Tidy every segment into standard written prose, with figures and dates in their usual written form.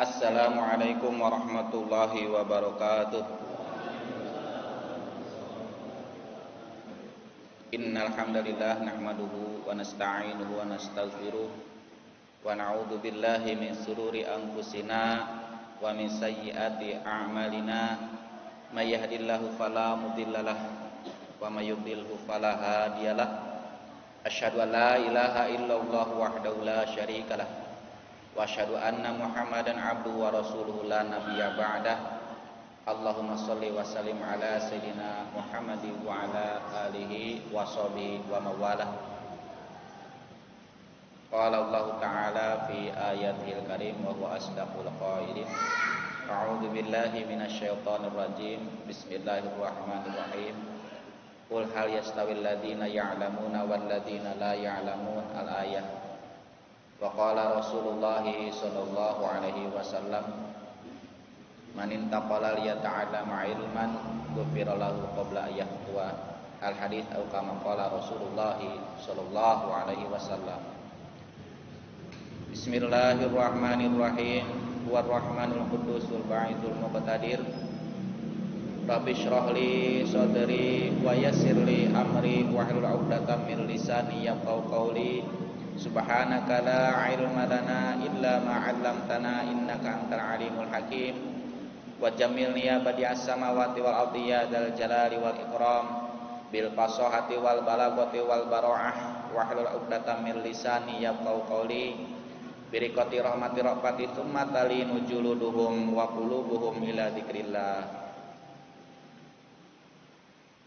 Assalamualaikum warahmatullahi wabarakatuh. Innal hamdalillah nahmaduhu wa nasta'inuhu wa nastaghfiruh wa na'udzu billahi min shururi anfusina wa min sayyiati a'malina. May yahdihillahu fala mudhillalah wa may yudhlilhu fala hadiyalah. Asyhadu an la ilaha illallah wahdahu la syarikalah wa asyhadu anna Muhammadan abduhu wa rasuluhu la nabiyya ba'dah. Allahumma sholli wa sallim ala sayyidina Muhammadin wa ala alihi wa sahbihi wa mawalah. Qala Allah ta'ala fi ayatil karim wa huwa asdaqul qailin. A'udzu billahi minasy syaithanir rajim. Bismillahirrahmanirrahim. Qul hal yastawil ladzina ya'lamuna wal ladzina la ya'lamun al-ayah. Wa qala Rasulullah sallallahu alaihi wasallam, man intaqala liyata'allama ilman ghufira lahu qabla ayyahwa. Al hadits atau kama qala Rasulullah sallallahu alaihi wasallam. Bismillahirrahmanirrahim. Warrahmanul qudusul ba'idul muqtadir. Rabbi shrah li sadri wa yassir li amri wahlul 'uqdatam min lisani yafqahu qawli. Subhanaka la ilma lana illa ma 'allamtana innaka antal alimul hakim. Wa jamilni ya badi'as samawati wal ardi ya dzal jalali wal ikram bil fasahati wal balaghati wal bara'ah wa hlul 'uqdatam min lisani yafqahu qawli. Birikati rahmati rabbati tsumma talinu juluduhum wa qulubuhum ila dzikrillah.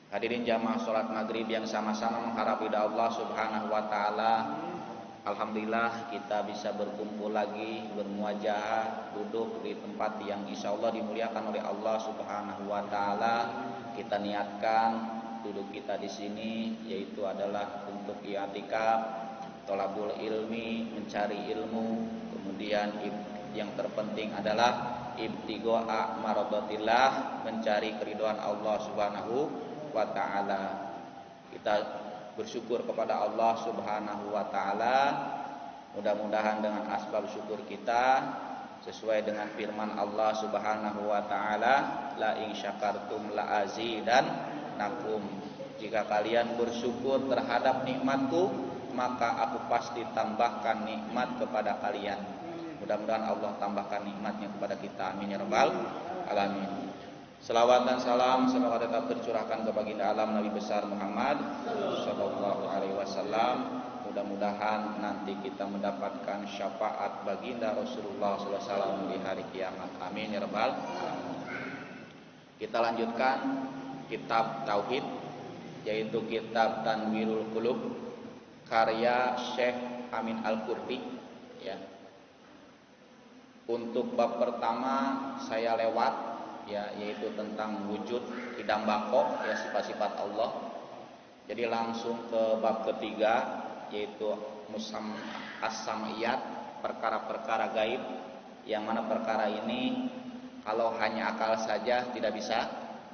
Hadirin jamaah salat maghrib yang sama-sama mengharap ridha Allah Subhanahu wa taala. Alhamdulillah kita bisa berkumpul lagi, bermuajahah, duduk di tempat yang insyaallah dimuliakan oleh Allah Subhanahu wa taala. Kita niatkan duduk kita di sini yaitu adalah untuk i'tikaf, thalabul ilmi, mencari ilmu, kemudian yang terpenting adalah ibtigha maradatillah, mencari keridhaan Allah Subhanahu wa taala. Kita bersyukur kepada Allah Subhanahu wa taala. Mudah-mudahan dengan asbab syukur kita sesuai dengan firman Allah Subhanahu wa taala, la in syakartum la azidannakum. Jika kalian bersyukur terhadap nikmatku, maka aku pasti tambahkan nikmat kepada kalian. Mudah-mudahan Allah tambahkan nikmatnya kepada kita. Amin ya rabbal alamin. Selawat dan salam semoga tetap tercurahkan ke baginda alam Nabi besar Muhammad sallallahu alaihi wasallam. Mudah-mudahan nanti kita mendapatkan syafaat baginda Rasulullah sallallahu alaihi wasallam di hari kiamat. Amin ya rabbal alamin. Kita lanjutkan kitab tauhid yaitu kitab Tanwirul Qulub karya Syekh Amin Al-Qurdi ya. Untuk bab pertama saya lewat ya, yaitu tentang wujud idam bako ya, sifat-sifat Allah. Jadi langsung ke bab ketiga yaitu as-sam'iyat, perkara-perkara gaib, yang mana perkara ini kalau hanya akal saja tidak bisa,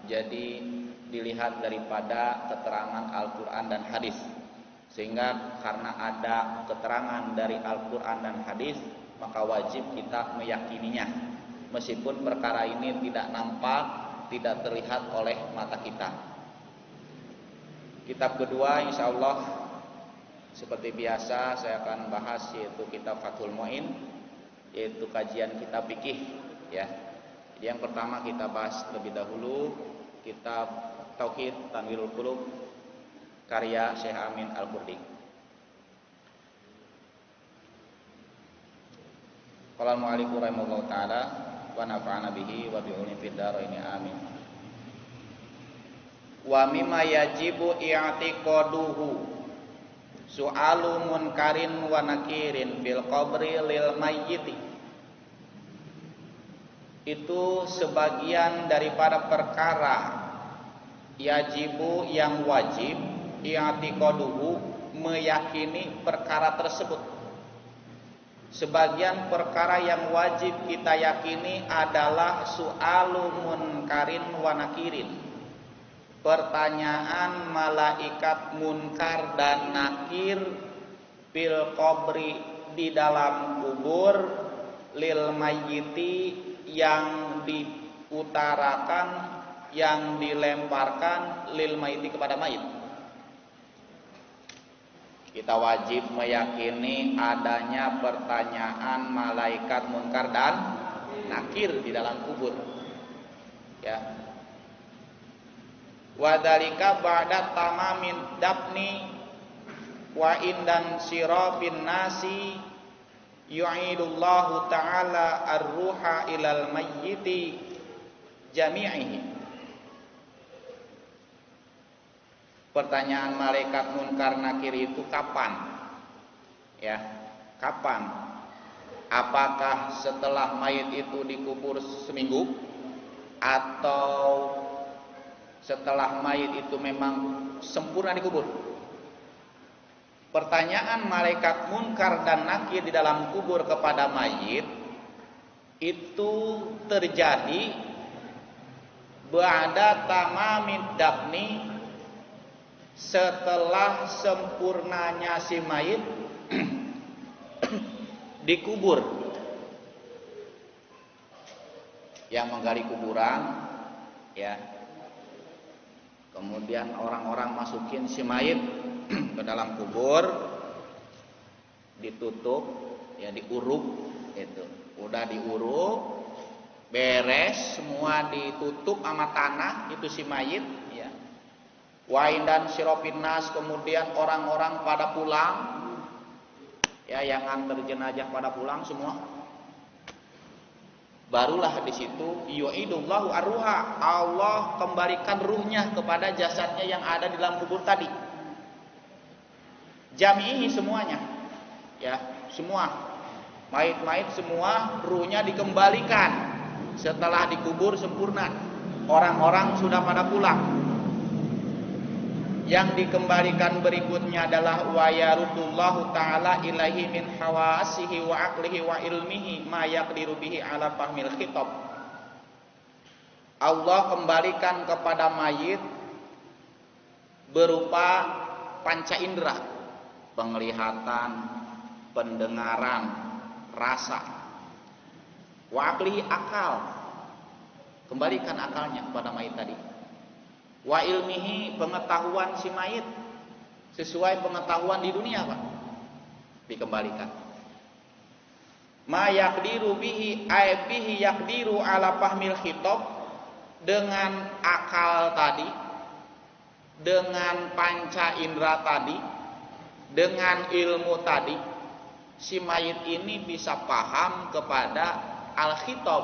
jadi dilihat daripada keterangan Al-Qur'an dan hadis. Sehingga karena ada keterangan dari Al-Qur'an dan hadis, maka wajib kita meyakininya. Meskipun perkara ini tidak nampak, tidak terlihat oleh mata kita. Kitab kedua insyaallah seperti biasa saya akan bahas yaitu kitab Fathul Mu'in, yaitu kajian kitab fikih ya. Jadi yang pertama kita bahas lebih dahulu kitab Tauhid Tanwirul Qulub karya Syekh Amin Al-Qurdi. Qala al-mu'allif rahimahullahu taala wa nafa'ana bihi wa bi ulumi fid dharain amin. Wa mimma yajibu i'tiqaduhu su'alu munkarin wa nakirin fil qabri lil mayyiti. Itu sebagian daripada perkara yajibu yang wajib i'tiqaduhu, meyakini perkara tersebut. Sebagian perkara yang wajib kita yakini adalah su'alu munkarin wa nakirin, pertanyaan malaikat munkar dan nakir fil qabri, di dalam kubur, lil mayyiti, yang diutarakan, yang dilemparkan lil mayyiti, kepada mayit. Kita wajib meyakini adanya pertanyaan malaikat munkar dan nakir di dalam kubur. Ya. Wadalika ba'da tamamin dafni wa indan sirafin nasi yu'idullahu ta'ala ar-ruha ilal mayyiti jami'ihi. Pertanyaan malaikat munkar nakir itu kapan? Ya, kapan? Apakah setelah mayit itu dikubur seminggu, atau setelah mayit itu memang sempurna dikubur? Pertanyaan malaikat munkar dan nakir di dalam kubur kepada mayit itu terjadi ba'da tamamid dafni, setelah sempurnanya si mayit dikubur. Yang menggali kuburan, ya, kemudian orang-orang masukin si mayit ke dalam kubur, ditutup, ya, diuruk, itu udah diuruk, beres semua, ditutup sama tanah itu si mayit, ya. Wain dan sirofin nas, kemudian orang-orang pada pulang, ya, yang nganter jenazah pada pulang semua. Barulah di situ yu'idullahu arruha, Allah kembalikan ruhnya kepada jasadnya yang ada di dalam kubur tadi. Jami'i semuanya, ya, semua mayit-mayit semua ruhnya dikembalikan setelah dikubur sempurna. Orang-orang sudah pada pulang. Yang dikembalikan berikutnya adalah wa yarudullahu ta'ala ilaihi min hawasihi wa aqlihi wa ilmihi ma yaqdiru bihi ala fahmil khitab. Allah kembalikan kepada mayit berupa panca indera, penglihatan, pendengaran, rasa, wa aqlihi, akal, kembalikan akalnya kepada mayit tadi. Wa ilmihi, pengetahuan si mayit sesuai pengetahuan di dunia, Pak, dikembalikan. Ma yaqdiru bihi ay bihi yaqdiru ala fahmil khitab, dengan akal tadi, dengan panca indera tadi, dengan ilmu tadi, si mayit ini bisa paham kepada al-khitab.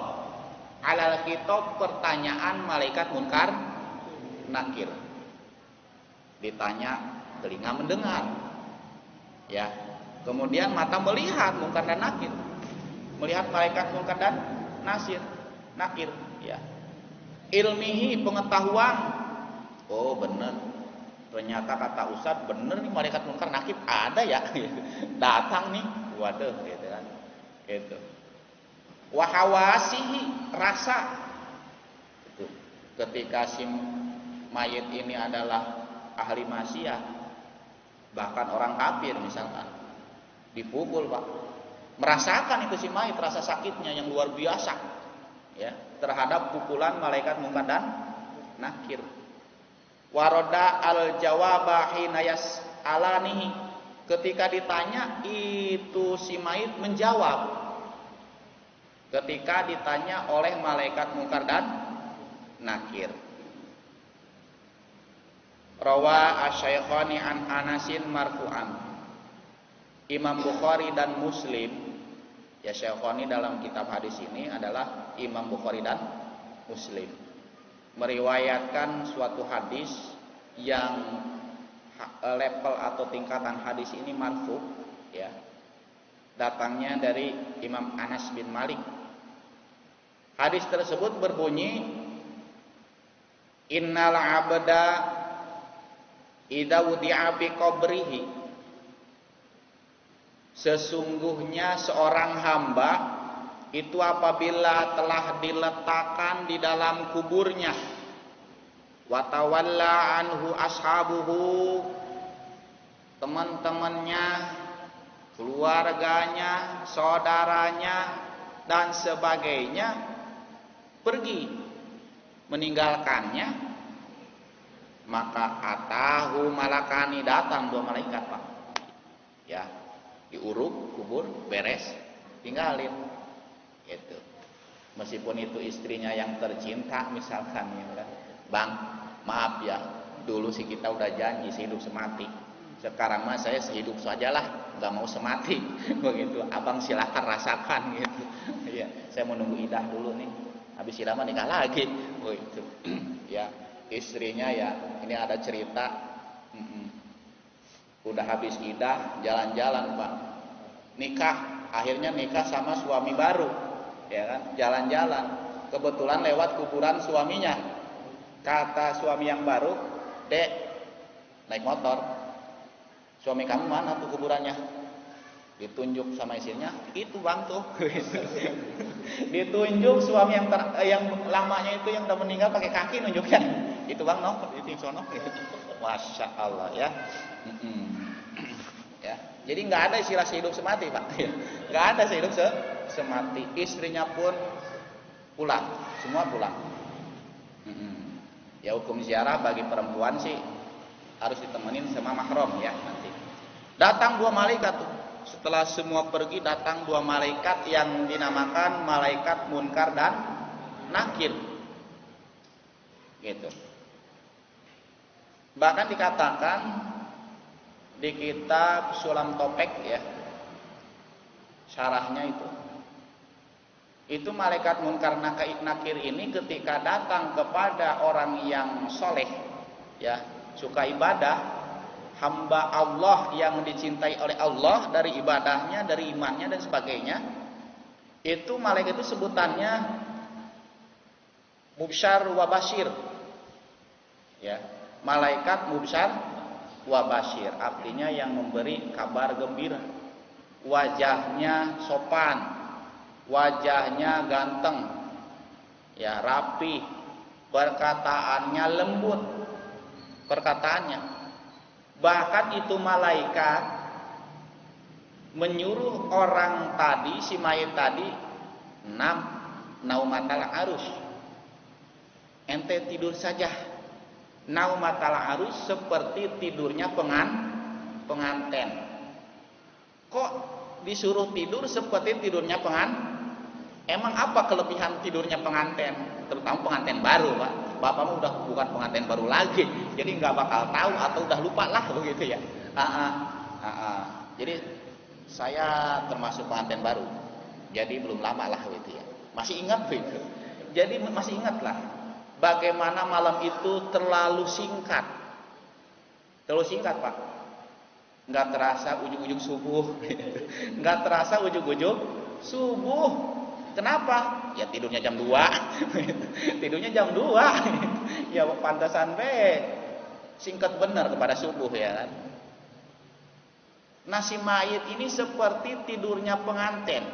Al-khitab, pertanyaan malaikat munkar nakir. Ditanya, telinga mendengar, ya, kemudian mata melihat munkar dan nakir, melihat malaikat munkar dan nakir, ya. Ilmihi, pengetahuan, oh benar, ternyata kata Ustadz benar nih, malaikat munkar nakir ada ya, datang nih, waduh, gitu kan, gitu. Wahawasihi, rasa, itu ketika si mayit ini adalah ahli maksiat, bahkan orang kafir misalkan, dipukul, Pak, merasakan itu si mayit rasa sakitnya yang luar biasa, ya, terhadap pukulan malaikat munkar dan nakir. Waroda al jawaba hina yas'alanihi, ketika ditanya itu si mayit menjawab ketika ditanya oleh malaikat munkar dan nakir. Rawa asy-Syaikhani an Anasin marfu'an, Imam Bukhari dan Muslim, ya, Syaikhani dalam kitab hadis ini adalah Imam Bukhari dan Muslim, meriwayatkan suatu hadis yang level atau tingkatan hadis ini marfu, ya, datangnya dari Imam Anas bin Malik. Hadis tersebut berbunyi, innal abda idza wudi'a fi qabrihi, sesungguhnya seorang hamba itu apabila telah diletakkan di dalam kuburnya, wa tawalla anhu ashabuhu, teman-temannya, keluarganya, saudaranya dan sebagainya pergi meninggalkannya, maka atahu malakani, datang dua malaikat Pak. Ya, diuruk kubur beres, tinggalin gitu. Meskipun itu istrinya yang tercinta misalkan ya kan, Bang maaf ya, dulu sih kita udah janji sehidup semati, sekarang mah saya sehidup sajalah, nggak mau semati begitu. Abang silakan rasakan gitu. Ya, saya mau nunggu idah dulu nih, habis idah mah nikah lagi begitu. Ya, istrinya ya, ini ada cerita. Udah habis idah, jalan-jalan Pak, nikah, akhirnya nikah sama suami baru, ya kan, jalan-jalan, kebetulan lewat kuburan suaminya. Kata suami yang baru, Dek, naik motor, suami kamu mana tuh kuburannya? Ditunjuk sama istrinya, itu Bang tuh. Ditunjuk suami yang lamanya itu, yang udah meninggal, pakai kaki nunjuknya, itu Bang no, itu sono. Masya Allah ya. Ya, jadi nggak ada istilah sehidup semati Pak. Nggak ada sehidup semati. Istrinya pun pulang, semua pulang. Ya, hukum ziarah bagi perempuan sih harus ditemenin sama mahram ya nanti. Datang dua malaikat tuh. Setelah semua pergi, datang dua malaikat yang dinamakan malaikat Munkar dan Nakir. Gitu. Bahkan dikatakan di kitab Sulam Topek ya, syarahnya itu malaikat Munkar Nakir ini ketika datang kepada orang yang soleh ya, suka ibadah, hamba Allah yang dicintai oleh Allah dari ibadahnya, dari imannya dan sebagainya, itu malaikat itu sebutannya Mubsyar wa Basyir ya, malaikat Mubsyar wa Basyir, artinya yang memberi kabar gembira. Wajahnya sopan, wajahnya ganteng ya, rapi, perkataannya lembut, perkataannya. Bahkan itu malaikat menyuruh orang tadi, si mayit tadi, naumatal arus, ente tidur saja. Naumatal arus seperti tidurnya penganten. Kok disuruh tidur seperti tidurnya Emang apa kelebihan tidurnya penganten? Terutama penganten baru Pak. Bapakmu udah bukan pengantin baru lagi, jadi nggak bakal tahu atau udah lupa lah begitu ya. Jadi saya termasuk pengantin baru, jadi belum lama lah gitu ya. Masih ingat begitu. Jadi masih ingat lah bagaimana malam itu terlalu singkat Pak. Nggak terasa ujung-ujung subuh, nggak terasa ujung-ujung subuh. Kenapa? Ya tidurnya jam 2. Tidurnya jam 2. Ya pantasan singkat benar kepada subuh ya kan. Nasi mayit ini seperti tidurnya pengantin.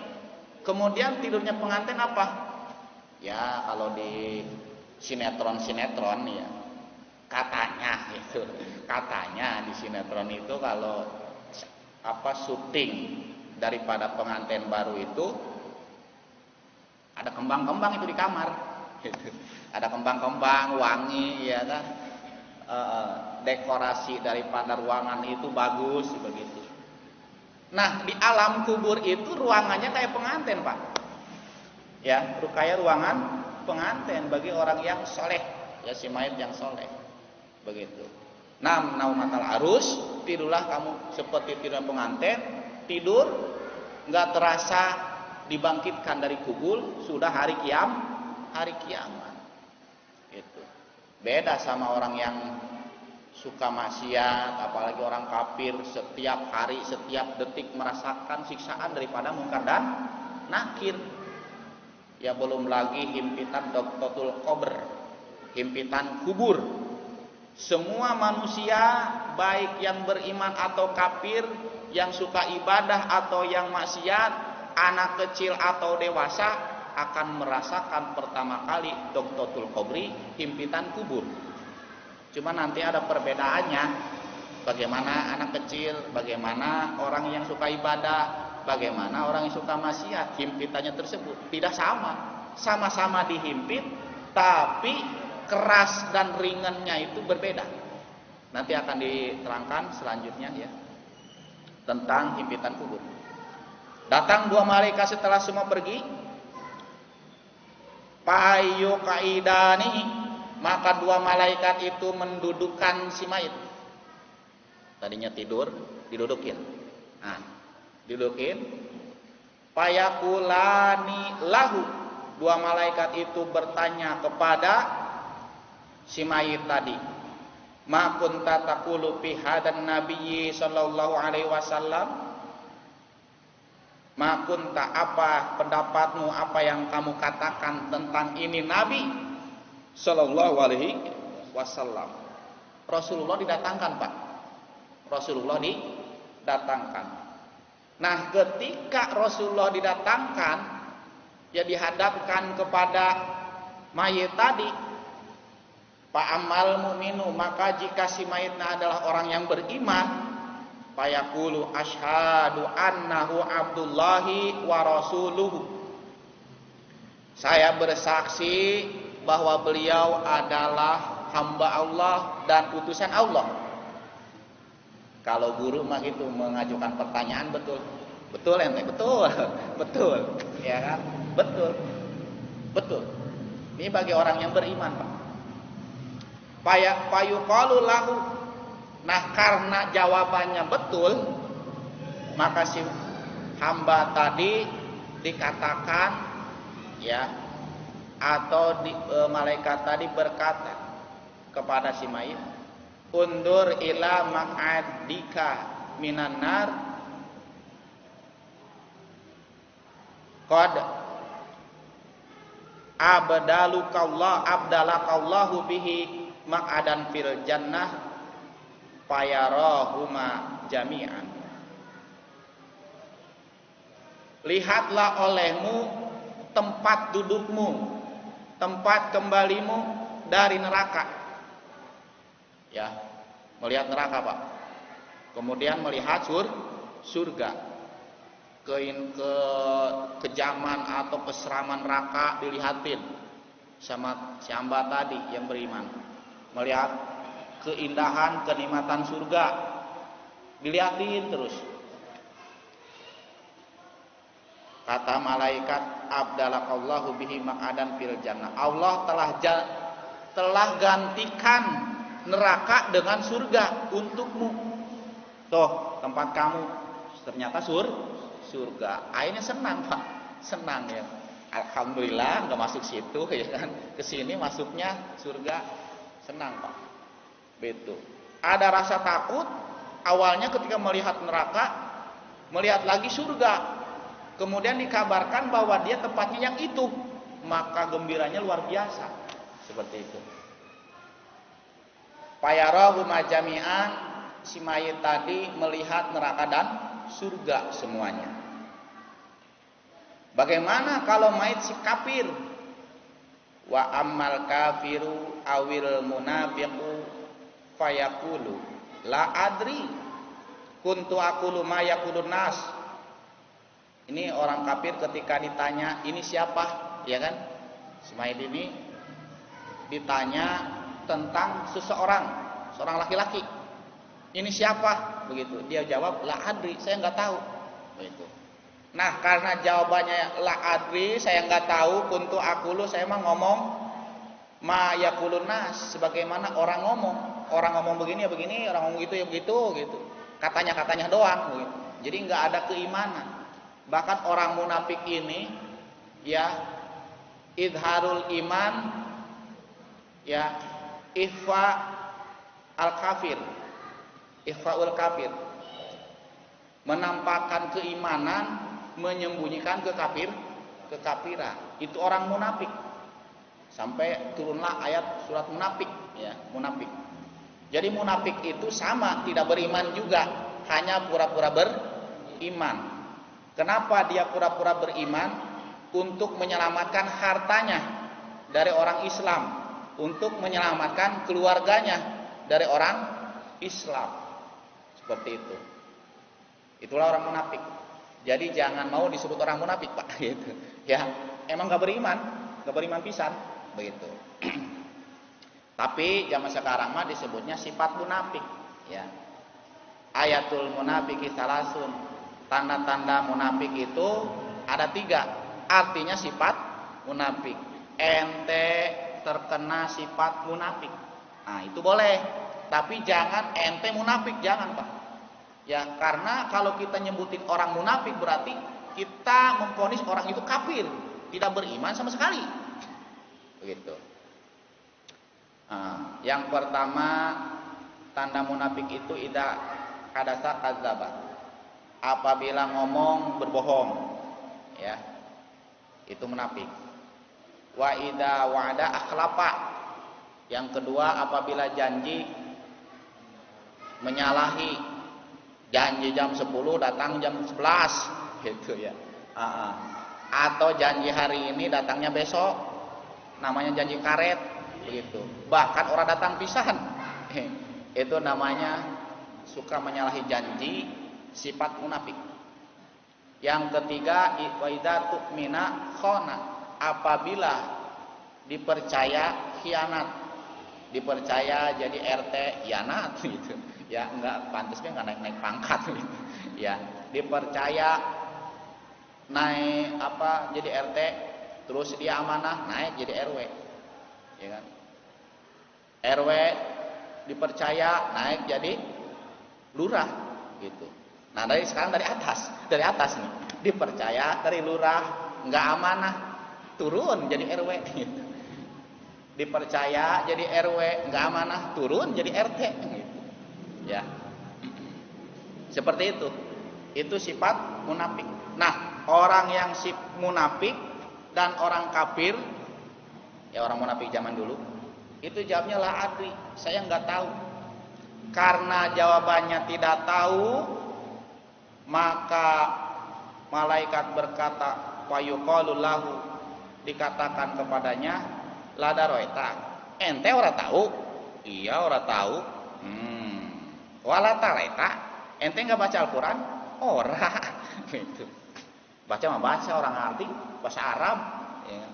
Kemudian tidurnya pengantin apa? Ya kalau di sinetron ya, katanya di sinetron itu kalau syuting daripada pengantin baru itu ada kembang-kembang itu di kamar, ada kembang-kembang wangi ya kan, dekorasi daripada ruangan itu bagus begitu. Nah di alam kubur itu ruangannya kayak pengantin Pak, ya kayak ruangan pengantin bagi orang yang soleh ya, si mayit yang soleh begitu. Naumatal arus, tidurlah kamu seperti tidur pengantin, tidur nggak terasa dibangkitkan dari kubur, sudah hari kiamat. Itu beda sama orang yang suka maksiat, apalagi orang kafir, setiap hari, setiap detik merasakan siksaan daripada Munkar dan Nakir. Ya belum lagi himpitan Doktotul Qabr, himpitan kubur. Semua manusia baik yang beriman atau kafir, yang suka ibadah atau yang maksiat, anak kecil atau dewasa akan merasakan pertama kali Doktotul Qabri, himpitan kubur. Cuma nanti ada perbedaannya, bagaimana anak kecil, bagaimana orang yang suka ibadah, bagaimana orang yang suka maksiat himpitannya tersebut tidak sama. Sama-sama dihimpit tapi keras dan ringannya itu berbeda. Nanti akan diterangkan selanjutnya ya tentang himpitan kubur. Datang 2 malaikat setelah semua pergi. Payu kaidani, maka 2 malaikat itu mendudukkan si mayit. Tadinya tidur, didudukin. Nah, didudukin. Payakulani lahu, 2 malaikat itu bertanya kepada si mayit tadi. Ma kunta taqulu fi hadan nabiyyi sallallahu alaihi wasallam? Ma kunta, apa pendapatmu, apa yang kamu katakan tentang ini Nabi sallallahu alaihi wasallam? Rasulullah didatangkan, Pak. Rasulullah didatangkan. Nah, ketika Rasulullah didatangkan, ya dihadapkan kepada mayit tadi, Pak amal mu'minu, maka jika si mayitnya adalah orang yang beriman, fayaqulu asyhadu annahu abdullahi wa rasuluhu, saya bersaksi bahwa beliau adalah hamba Allah dan utusan Allah. Kalau guru mah itu mengajukan pertanyaan betul. Betul ente? Betul. Betul. Ya kan? Betul. Betul. Ini bagi orang yang beriman, Pak. Fayuqalu lahu, nah karena jawabannya betul, maka si hamba tadi dikatakan ya, atau malaikat tadi berkata kepada si mayit, undur ila maq'adika minan nar qad abdalakallahu bihi maq'adan fil jannah fayarahuma jami'an. Lihatlah olehmu tempat dudukmu, tempat kembalimu dari neraka. Ya, melihat neraka, Pak. Kemudian melihat surga. Kejaman atau keseraman neraka dilihatin sama si hamba tadi yang beriman. Melihat keindahan, kenikmatan surga dilihatin terus. Kata malaikat, abdalakallahu bihi maq'adan fil jannah, Allah telah gantikan neraka dengan surga untukmu. Tuh tempat kamu, ternyata surga. Akhirnya senang, Pak. Senang ya. Alhamdulillah nggak masuk situ ya kan. Kesini masuknya surga. Senang, Pak. Betul. Ada rasa takut awalnya ketika melihat neraka, melihat lagi surga. Kemudian dikabarkan bahwa dia tempatnya yang itu, maka gembiranya luar biasa. Seperti itu. Fayarahu majami'an, si mayit tadi melihat neraka dan surga semuanya. Bagaimana kalau mayit si kafir? Wa ammal kafiru awil munafiqu fayaqulu la adri kuntu aqulu ma yaqulun nas. Ini orang kafir ketika ditanya ini siapa, ya kan? Mayit ini ditanya tentang seorang laki-laki. Ini siapa? Begitu. Dia jawab la adri, saya enggak tahu. Begitu. Nah, karena jawabannya la adri, saya enggak tahu, kuntu aqulu, saya mah ngomong ma yaqulun nas, sebagaimana orang ngomong. Orang ngomong begini ya begini, orang ngomong gitu ya begitu gitu. Katanya doang begitu. Jadi enggak ada keimanan. Bahkan orang munafik ini ya idharul iman ya ikhfa al-kafir. Ikhfaul kafir. Menampakkan keimanan, menyembunyikan kekafiran. Itu orang munafik. Sampai turunlah ayat surat munafik ya, munafik. Jadi munafik itu sama, tidak beriman juga, hanya pura-pura beriman. Kenapa dia pura-pura beriman? Untuk menyelamatkan hartanya dari orang Islam, untuk menyelamatkan keluarganya dari orang Islam. Seperti itu. Itulah orang munafik. Jadi jangan mau disebut orang munafik, Pak, gitu. Ya, emang gak beriman pisan, begitu. Tapi zaman sekarang mah disebutnya sifat munafik, ya. Ayatul munafiki salasun. Tanda-tanda munafik itu ada 3. Artinya sifat munafik. Ente terkena sifat munafik. Nah, itu boleh. Tapi jangan ente munafik, jangan, Pak. Ya, karena kalau kita nyebutin orang munafik berarti kita memvonis orang itu kafir, tidak beriman sama sekali. Begitu. Nah, yang pertama tanda munafik itu idza hadatsa kadzdzaba. Apabila ngomong berbohong, ya. Itu munafik. Wa idza wa'ada akhlafa. Yang kedua apabila janji menyalahi. Janji jam 10 datang jam 11 gitu ya. Atau janji hari ini datangnya besok, namanya janji karet begitu. Bahkan orang datang pisan, itu namanya suka menyalahi janji, sifat munafik. Yang ketiga wa idza tu'mina khana, apabila dipercaya khianat. Dipercaya jadi RT khianat gitu. Ya enggak, pantasnya enggak naik-naik pangkat gitu. Ya, dipercaya naik jadi RT, terus dia amanah naik jadi RW. Ya kan? RW dipercaya naik jadi lurah gitu. Nah, sekarang dari atas nih. Dipercaya dari lurah enggak amanah turun jadi RW gitu. Dipercaya jadi RW enggak amanah turun jadi RT gitu. Ya, seperti itu. Itu sifat munafik. Nah, orang yang munafik dan orang kafir, ya orang munafik zaman dulu, itu jawabnya la adri, saya nggak tahu. Karena jawabannya tidak tahu, maka malaikat berkata, fayuqalu lahu, dikatakan kepadanya, la daroita, ente ora tahu? Iya ora tahu. Wala taraita, ente nggak baca Al-Quran? Ora, gitu. Baca mah baca, orang ngerti bahasa Arab. Ya.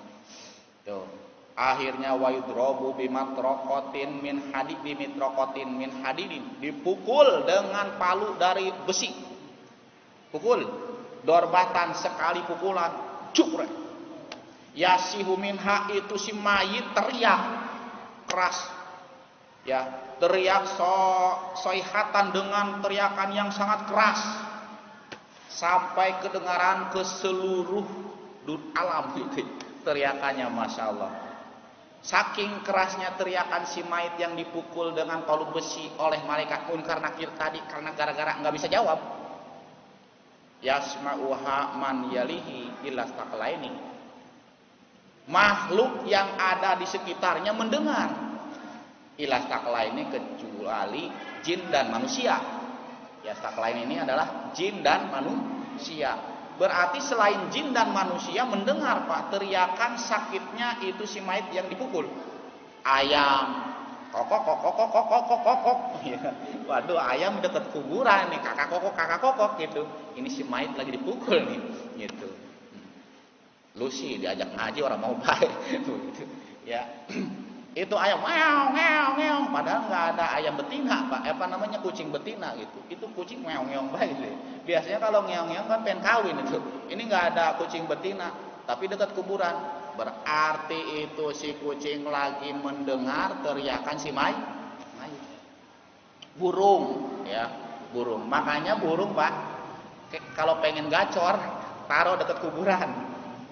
Tuh. Akhirnya wa yudrobu bimatrokotin min hadidin, dipukul dengan palu dari besi. Pukul, dorbatan sekali pukulan, cukre. Yasihu minha, itu si mayit teriak keras. Ya, teriak soihatan dengan teriakan yang sangat keras sampai kedengaran ke seluruh alam gitu. Teriakannya Masya Allah. Saking kerasnya teriakan si mayit yang dipukul dengan palu besi oleh malaikat munkar nakir tadi, karena gara-gara nggak bisa jawab. Yasma'uha man yalihi illastaqlaini. Makhluk yang ada di sekitarnya mendengar. Illastaqlaini, kecuali jin dan manusia. Ya, staqlain ini adalah jin dan manusia. Berarti selain jin dan manusia mendengar, Pak, teriakan sakitnya itu si mayit yang dipukul. Ayam kokok kokok kokok kokok kokok. Ya. Waduh, ayam dekat kuburan nih, kakak kokok gitu. Ini si mayit lagi dipukul nih, gitu. Lucy diajak ngaji orang mau baik, gitu. Ya. Itu ayam meow meow meow, padahal nggak ada ayam betina, Pak. Namanya kucing betina gitu. Itu kucing meow meow baik deh. Biasanya kalau meow meow kan pengen kawin itu. Ini nggak ada kucing betina, tapi dekat kuburan. Berarti itu si kucing lagi mendengar teriakan si mayit. Burung, ya, burung. Makanya burung, Pak, kalau pengen gacor, taruh dekat kuburan,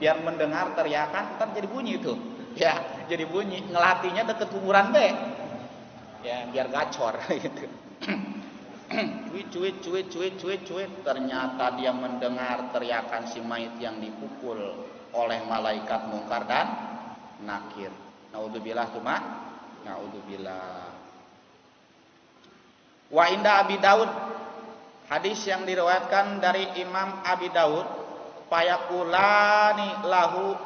biar mendengar teriakan, ntar jadi bunyi itu. Ya, jadi bunyi, ngelatihnya deket kuburan be. Ya, biar gacor gitu. Cuit. Ternyata dia mendengar teriakan si mayit yang dipukul oleh malaikat mungkar dan nakir. Naudzubillah cuma, naudzubillah. Wa inda Abi Daud, hadis yang diriwayatkan dari Imam Abi Daud, fayakulani lahu,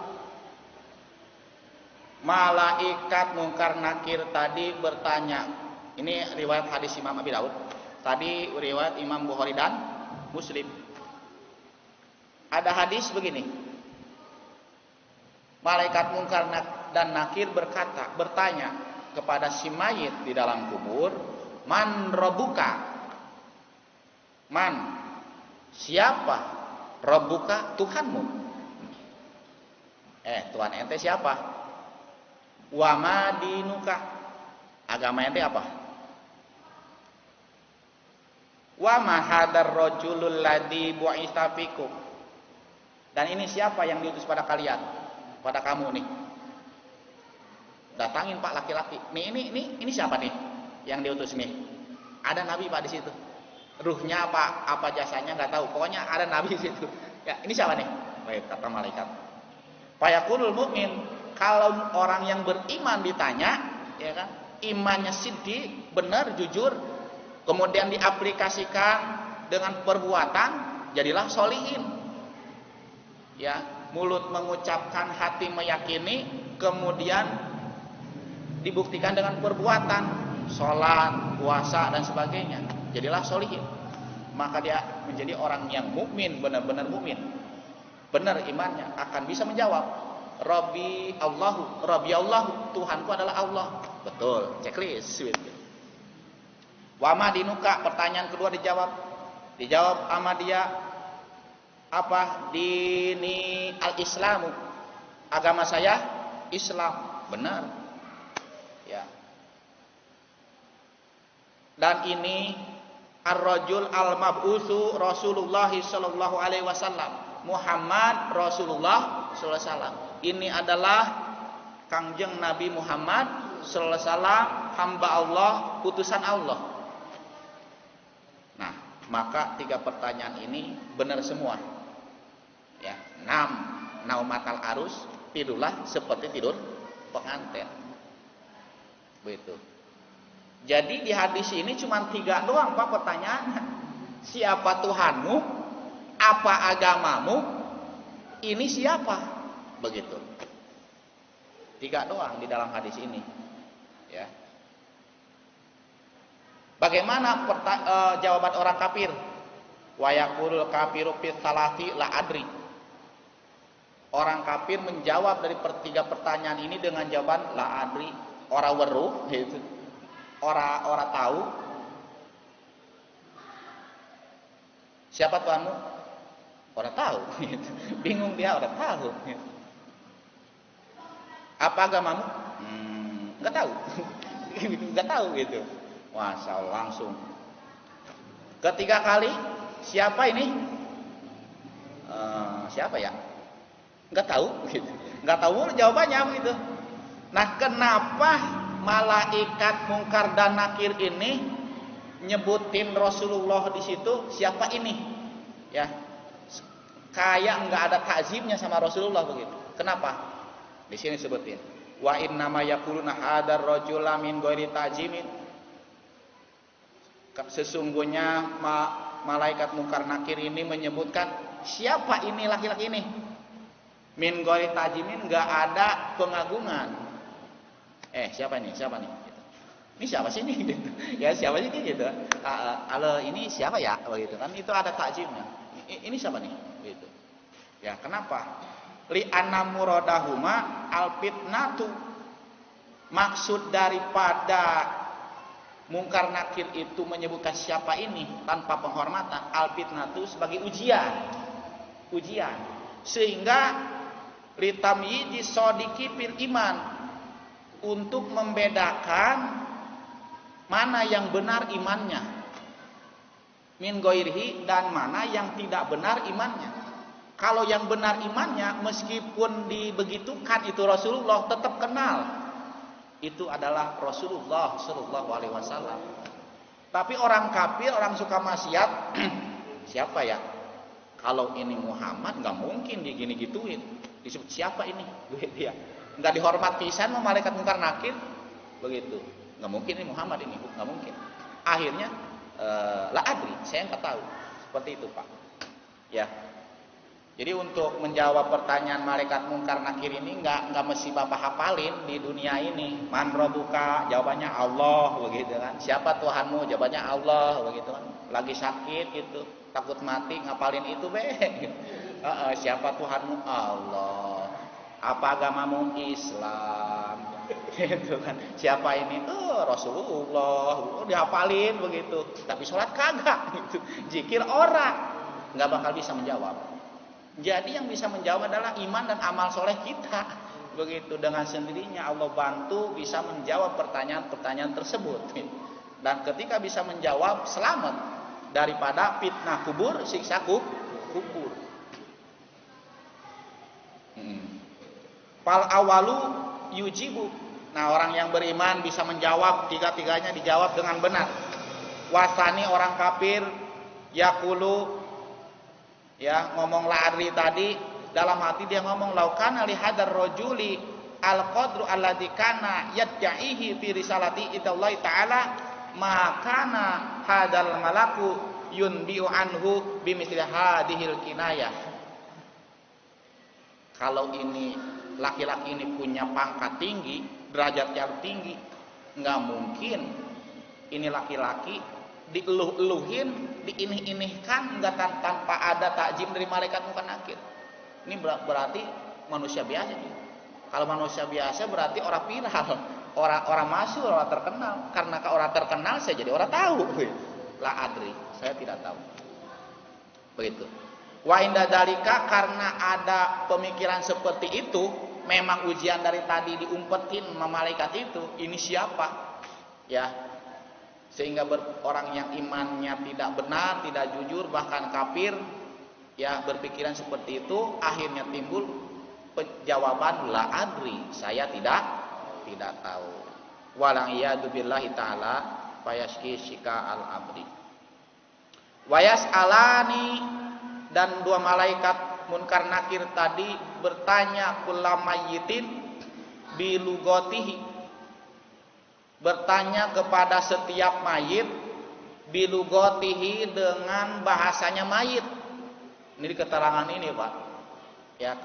malaikat mungkar nakir tadi bertanya. Ini riwayat hadis Imam Abi Daud. Tadi riwayat Imam Bukhari dan Muslim. Ada hadis begini. Malaikat Munkar dan Nakir bertanya kepada si mayit di dalam kubur, "Man rabbuka?" Man, siapa? Rabbuka, Tuhanmu. Tuhan ente siapa? Wa ma dinuka, agama ente apa? Wa ma hadar rajulul ladzi bu'itsa fikum. Dan ini siapa yang diutus pada kalian? Pada kamu nih. Datangin Pak laki-laki. Nih ini siapa nih yang diutus nih? Ada nabi Pak di situ. Ruhnya apa jasanya nggak tahu. Pokoknya ada nabi di situ. Ya, ini siapa nih? Baik, kata malaikat. Fayaqulul mu'min, kalau orang yang beriman ditanya, ya kan? Imannya siddiq, benar, jujur, kemudian diaplikasikan dengan perbuatan, jadilah sholihin. Ya, mulut mengucapkan, hati meyakini, kemudian dibuktikan dengan perbuatan, sholat, puasa dan sebagainya, jadilah sholihin. Maka dia menjadi orang yang mukmin, benar-benar mukmin, benar imannya, akan bisa menjawab, Rabbi Allahu, Tuhanku adalah Allah. Betul, checklist. Wa ma dinuka, pertanyaan kedua dijawab sama dia, apa? Dini al-Islamu, agama saya Islam. Benar. Ya. Dan ini ar-rajul al-mab'utsu Rasulullah sallallahu alaihi wasallam, Muhammad Rasulullah sallallahu alaihi wasallam. Ini adalah Kangjeng Nabi Muhammad sallallahu alaihi wasallam, hamba Allah, utusan Allah. Nah, maka 3 pertanyaan ini benar semua. Ya, naumatal arus, tidurlah seperti tidur pengantin. Begitu. Jadi di hadis ini cuma 3 doang Pak pertanyaannya. Siapa Tuhanmu? Apa agamamu? Ini siapa? Begitu. 3 doang di dalam hadis ini. Ya. Bagaimana jawaban orang kafir? Wa yaqulul kafiru fi salati la adri. Orang kafir menjawab dari 3 pertanyaan ini dengan jawaban la adri, ora weruh gitu. Ora tahu. Siapa Tuhanmu? Ora tahu gitu. Bingung dia, ora tahu gitu. Apa agamamu? Enggak tahu. Enggak tahu gitu. Masya Allah, langsung. Ketiga kali, siapa ini? Siapa ya? Enggak tahu gitu. Enggak tahu jawabannya gitu. Nah, kenapa malaikat Munkar dan Nakir ini nyebutin Rasulullah di situ? Siapa ini? Ya. Kayak enggak ada takzimnya sama Rasulullah begitu. Kenapa? Di sini sebutin. Wa inna ma yaquluna hadar rajula min ghairi ta'jimin. Sesungguhnya malaikat Munkar Nakir ini menyebutkan siapa ini laki-laki ini? Min ghairi ta'jimin, enggak ada pengagungan. Siapa nih? Siapa nih? Gitu. Ini siapa sih ini? Gitu. Ya siapa sih gitu? Ini siapa ya? Begitu kan? Itu ada takjimnya. Ini siapa nih? Gitu. Ya kenapa? Li anna muradahuma alfitnatu. Maksud daripada Munkar Nakir itu menyebutkan siapa ini tanpa penghormatan, alfitnatu sebagai ujian. Sehingga litamyizi shodiqi fil iman, untuk membedakan mana yang benar imannya, min ghairihi, dan mana yang tidak benar imannya. Kalau yang benar imannya, meskipun dibegitukan itu Rasulullah, tetap kenal itu adalah Rasulullah sallallahu alaihi wasallam. Tapi orang kafir, orang suka maksiat, siapa ya? Kalau ini Muhammad, nggak mungkin digini-gituin. Disebut siapa ini? Begitu ya. Nggak dihormat pisan sama malaikat Munkar Nakir, begitu. Nggak mungkin ini Muhammad ini, nggak mungkin. Akhirnya la adri, saya nggak tahu. Seperti itu Pak. Ya. Jadi untuk menjawab pertanyaan malaikat Munkar Nakir ini nggak mesti Bapak hafalin di dunia ini. Man rabbuka, jawabannya Allah, begitu kan. Siapa Tuhanmu? Jawabannya Allah, begitu kan. Lagi sakit gitu, takut mati, ngapalin itu Siapa Tuhanmu? Allah. Apa agamamu? Islam. Gitu kan. Siapa ini? Rasulullah. Dihafalin begitu. Tapi sholat kagak gitu. Zikir ora. Nggak bakal bisa menjawab. Jadi yang bisa menjawab adalah iman dan amal soleh kita. Begitu, dengan sendirinya Allah bantu bisa menjawab pertanyaan-pertanyaan tersebut. Dan ketika bisa menjawab, selamat daripada fitnah kubur, siksa kubur. Fal awalu yujibu. Nah, orang yang beriman bisa menjawab, tiga-tiganya dijawab dengan benar. Wasani orang kafir yaqulu, ya, ngomong la'adri tadi, dalam hati dia ngomong laukana li hadar rajuli al-qadru alladzi kana yad'ihi fi risalati itallahi ta'ala makana hadal malaku yunbi'u anhu bimisli hadhil kinayah. Kalau ini laki-laki ini punya pangkat tinggi, derajat yang tinggi, nggak mungkin ini laki-laki dieluh-eluhin, diinih-inihkan nggak tanpa ada takjim dari malaikat munkar nakir. Ini berarti manusia biasa. Kalau manusia biasa berarti orang viral, orang masyhur, orang terkenal. Karena orang terkenal saya jadi orang tahu. La adri, saya tidak tahu. Begitu. Wa inda dalika, karena ada pemikiran seperti itu, memang ujian dari tadi diumpetin sama malaikat itu, ini siapa? Ya. Sehingga orang yang imannya tidak benar, tidak jujur, bahkan kafir, ya, berpikiran seperti itu, akhirnya timbul jawaban la adri, saya tidak tahu. Walang iyadu billahi ta'ala fayaski syika al-abri. Wayas alani, dan dua malaikat munkar nakir tadi bertanya kullamayitin bilugotihi, bertanya kepada setiap mayit bilugotihi, dengan bahasanya mayit. Ini di keterangan ini, Pak. Ya,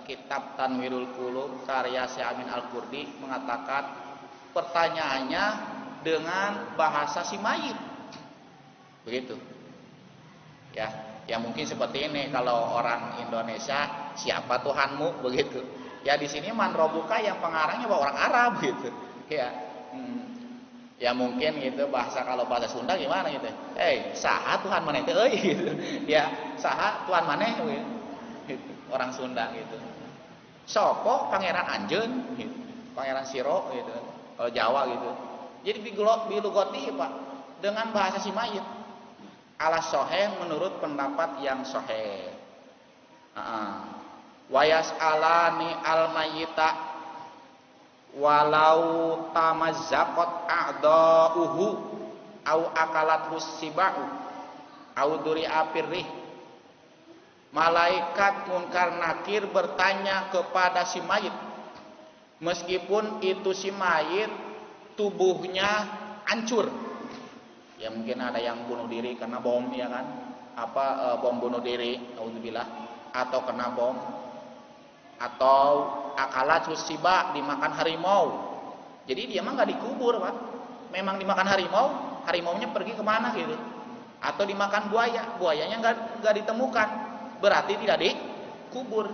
kitab Tanwirul Qulub karya Syekh Amin Al-Qurdi mengatakan pertanyaannya dengan bahasa si mayit. Begitu. Ya mungkin seperti ini kalau orang Indonesia, siapa Tuhanmu, begitu. Ya di sini man robuka yang pengarangnya orang Arab gitu. Ya mungkin gitu kalau bahasa Sunda gimana gitu. Saha Tuhan maneh teh euy gitu. Ya, saha Tuhan maneh gitu. Orang Sunda gitu. Sopo Pangeran Anjeun gitu. Pangeran Siro gitu. Kalau Jawa gitu. Jadi bilugoti, Pak, dengan bahasa si mayit. Ala sahih, menurut pendapat yang sahih. Wayas alani al mayyita walau tamazzaqat a'dha'uhu au akalat husiba'u au duri'a firrih. Malaikat munkar nakir bertanya kepada si mayit, meskipun itu si mayit tubuhnya hancur. Ya mungkin ada yang bunuh diri karena bom, ya kan? Bom bunuh diri, auzubillah, atau kena bom, atau akalat husiba, dimakan harimau. Jadi dia mah nggak dikubur, Pak. Memang dimakan harimau, harimaunya pergi kemana gitu? Atau dimakan buaya, buayanya nggak ditemukan, berarti tidak dikubur.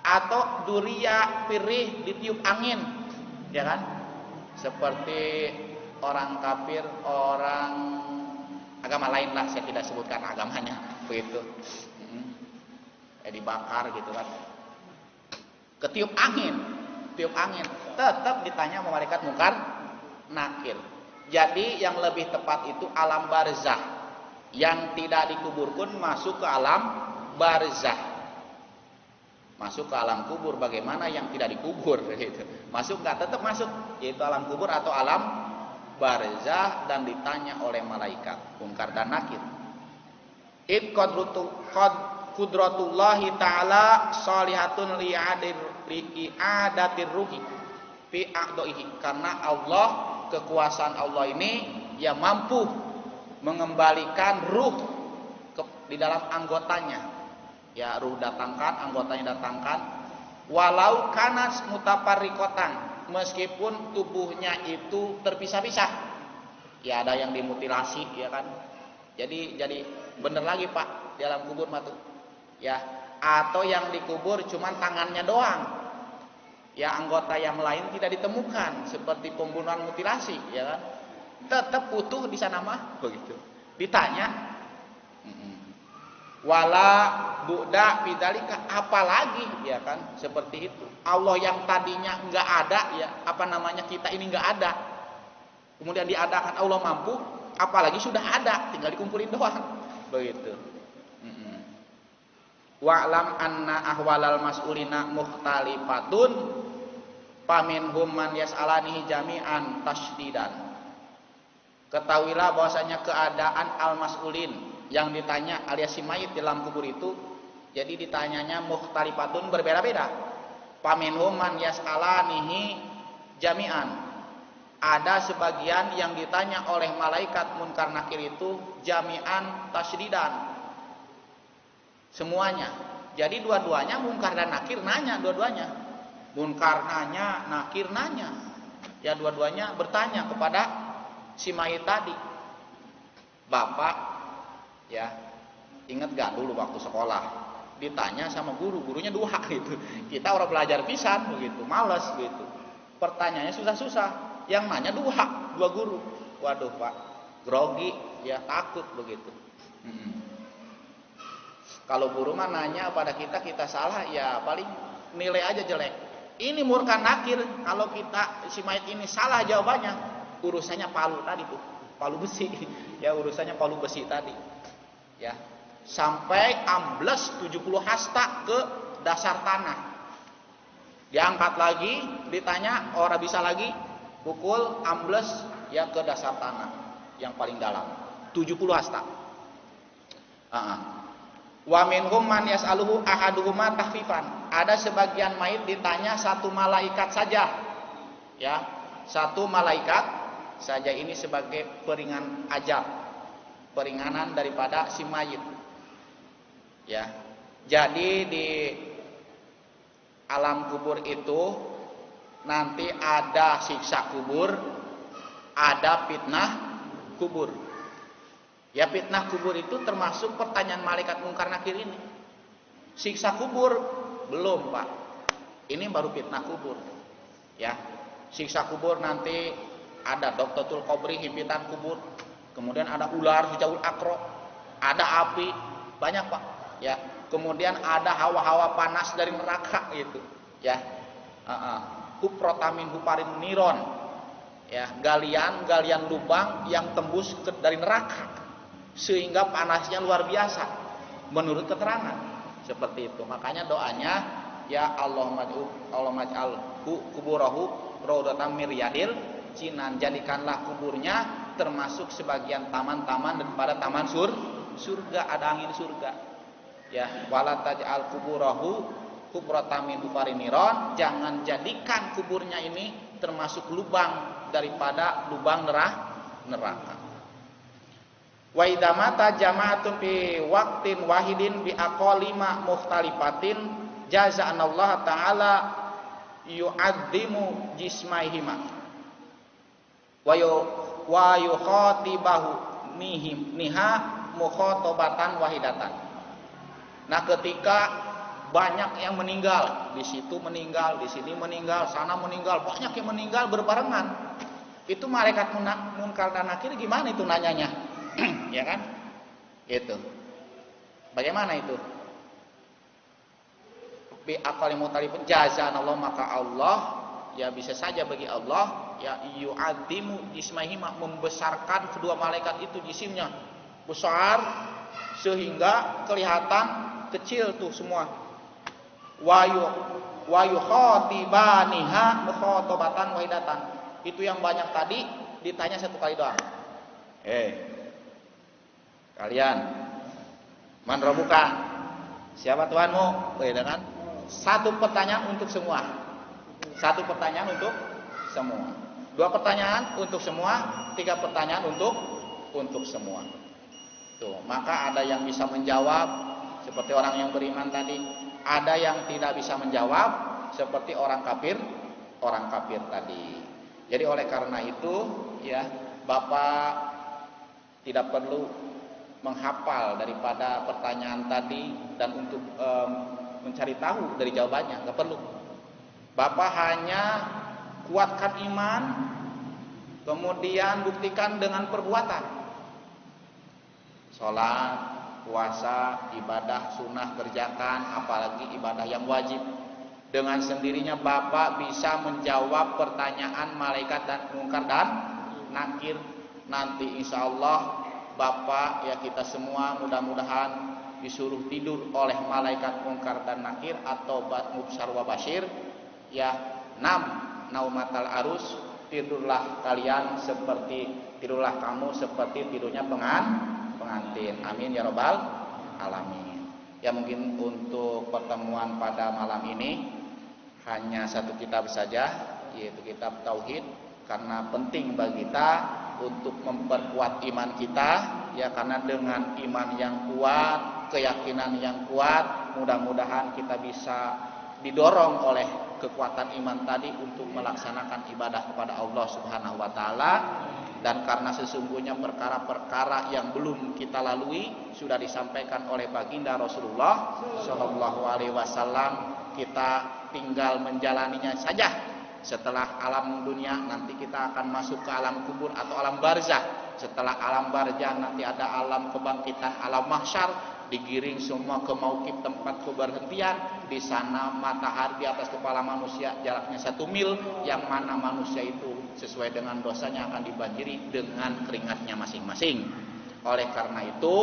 Atau duria firih, ditiup angin, ya kan? Seperti orang kafir, orang agama lain lah, saya tidak sebutkan agamanya, begitu. Dibakar gitu kan. Ketiup angin, tetap ditanya sama malaikat munkar nakir. Jadi yang lebih tepat itu alam barzah. Yang tidak dikubur pun masuk ke alam barzah. Masuk ke alam kubur, bagaimana yang tidak dikubur gitu. Masuk nggak? Tetap masuk, yaitu alam kubur atau alam barzah, dan ditanya oleh malaikat munkar dan nakir. Qudratullahi ta'ala shalihatun li'adatir ruhi fi a'daihi. Karena Allah, kekuasaan Allah ini ya mampu mengembalikan ruh di dalam anggotanya. Ya, ruh datangkan, anggotanya datangkan. Walau kanas mutaparrikotan, meskipun tubuhnya itu terpisah-pisah. Ya ada yang dimutilasi, ya kan. Jadi bener lagi, Pak, di alam kubur mah tuh. Ya, atau yang dikubur cuman tangannya doang. Ya, anggota yang lain tidak ditemukan seperti pembunuhan mutilasi, ya kan? Tetap utuh di sana mah begitu. Ditanya, wala bu'da bidzalika, apalagi ya kan seperti itu. Allah yang tadinya enggak ada, ya apa namanya, kita ini enggak ada, kemudian diadakan Allah mampu, apalagi sudah ada tinggal dikumpulin doang begitu. Wa'lam anna ahwalal mas'ulina mukhtalifatun faminhum man yas'alanihi jami'an tashdidan. Ketahuilah bahwasanya keadaan al-mas'ulin yang ditanya alias si mayit di dalam kubur itu, jadi ditanyanya mukhtalifatun, berbeda-beda. Faminhum man yas'alanihi jami'an, ada sebagian yang ditanya oleh malaikat munkar nakir itu jami'an tasdidan, semuanya. Jadi dua-duanya munkar dan nakir nanya, dua-duanya munkar nanya, nakir nanya, ya dua-duanya bertanya kepada si mayit tadi. Bapak, ya ingat gak dulu waktu sekolah ditanya sama gurunya dua gitu, kita orang belajar pisan begitu, males gitu, pertanyaannya susah-susah, yang nanya dua guru. Waduh Pak, grogi, ya takut begitu. Kalau guru mah nanya pada kita salah, ya paling nilai aja jelek. Ini munkar nakir, kalau kita si mayit ini salah jawabannya, urusannya palu tadi tuh, palu besi. Ya urusannya palu besi tadi. Ya, sampai ambles 70 hasta ke dasar tanah. Diangkat lagi, ditanya, orang bisa lagi pukul ambles ya ke dasar tanah yang paling dalam 70 hasta. Wa minhum man yas'aluhu ahaduhuma tahfifan. Ada sebagian mayit ditanya satu malaikat saja. Ya, satu malaikat saja, ini sebagai peringan ajab, peringanan daripada si mayit. Ya. Jadi di alam kubur itu nanti ada siksa kubur, ada fitnah kubur. Ya, fitnah kubur itu termasuk pertanyaan malaikat munkar nakir ini. Siksa kubur belum, Pak. Ini baru fitnah kubur. Ya. Siksa kubur nanti ada Doktotul Qabri, himpitan kubur. Kemudian ada ular hijaul akro, ada api, banyak Pak. Ya. Kemudian ada hawa-hawa panas dari neraka gitu. Ya. Kuprotamin huparin niron. Ya, galian lubang yang tembus dari neraka, sehingga panasnya luar biasa menurut keterangan seperti itu. Makanya doanya, ya Allah maj'alhu kuburahu raudatan min riyadil jinan, jadikanlah kuburnya termasuk sebagian taman-taman daripada taman surga, ada angin surga. Ya, wala taj'al kuburahu kubratan min hufariniron, jangan jadikan kuburnya ini termasuk lubang daripada lubang neraka. Wa idza mata jama'atun fi waqtin wahidin bi aqalima mukhtalifatin jaza'anallahu ta'ala yu'azzimu jismaihima wa yukhatibahu niha mukhatabatan wahidatan. Nah, ketika banyak yang meninggal, di situ meninggal, di sini meninggal, sana meninggal, banyak yang meninggal berbarengan, itu malaikat munkar dan nakir gimana itu nanyanya? Ya kan? Itu. Bagaimana itu? Bi aqali mutalifun jazanallah, maka Allah, ya bisa saja bagi Allah, ya yu'addimu jismahima, membesarkan kedua malaikat itu jisimnya besar sehingga kelihatan kecil tuh semua. Wa yukhatibaniha mukhatabatan wahidatan. Itu yang banyak tadi ditanya satu kali doang. Kalian, man rabbuka? Siapa Tuhanmu? Beda kan? Satu pertanyaan untuk semua. Satu pertanyaan untuk semua. Dua pertanyaan untuk semua, tiga pertanyaan untuk semua. Tuh, maka ada yang bisa menjawab seperti orang yang beriman tadi, ada yang tidak bisa menjawab seperti orang kafir tadi. Jadi oleh karena itu, ya, Bapak tidak perlu menghafal daripada pertanyaan tadi dan untuk mencari tahu dari jawabannya, nggak perlu. Bapak hanya kuatkan iman, kemudian buktikan dengan perbuatan. Sholat, puasa, ibadah sunnah kerjakan, apalagi ibadah yang wajib. Dengan sendirinya Bapak bisa menjawab pertanyaan malaikat dan mungkar dan nakir. Nanti insya Allah Bapak, ya kita semua mudah-mudahan disuruh tidur oleh malaikat mungkar dan nakir atau mubsyar wa basyir. Ya, naumatal arus, tidurlah kamu seperti tidurnya pengantin. Amin ya robbal alamin. Ya, mungkin untuk pertemuan pada malam ini hanya satu kitab saja, yaitu kitab Tauhid, karena penting bagi kita untuk memperkuat iman kita, ya, karena dengan iman yang kuat, keyakinan yang kuat, mudah-mudahan kita bisa didorong oleh kekuatan iman tadi untuk melaksanakan ibadah kepada Allah Subhanahu wa taala. Dan karena sesungguhnya perkara-perkara yang belum kita lalui sudah disampaikan oleh baginda Rasulullah Shallallahu alaihi wasallam, kita tinggal menjalaninya saja. Setelah alam dunia nanti kita akan masuk ke alam kubur atau alam barzah. Setelah alam barzah nanti ada alam kebangkitan, alam mahsyar, digiring semua ke mauqif tempat keberhentian. Di sana matahari di atas kepala manusia jaraknya 1 mil, yang mana manusia itu sesuai dengan dosanya akan dibanjiri dengan keringatnya masing-masing. Oleh karena itu,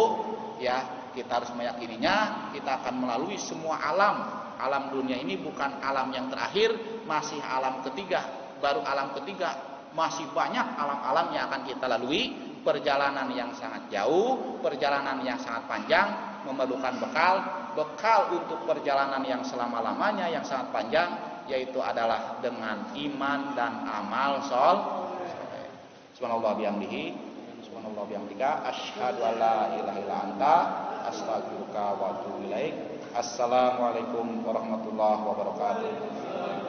ya, kita harus meyakininya, kita akan melalui semua alam. Alam dunia ini bukan alam yang terakhir, masih alam ketiga. Baru alam ketiga, masih banyak alam-alam yang akan kita lalui. Perjalanan yang sangat jauh, perjalanan yang sangat panjang, memerlukan bekal untuk perjalanan yang selama-lamanya, yang sangat panjang, yaitu adalah dengan iman dan amal soleh. Subhanallah bihamdihi, subhanallah bihamdika, asyhadu an la ilaha illa anta, astaghfiruka wa atubu ilaik. Assalamualaikum warahmatullahi wabarakatuh.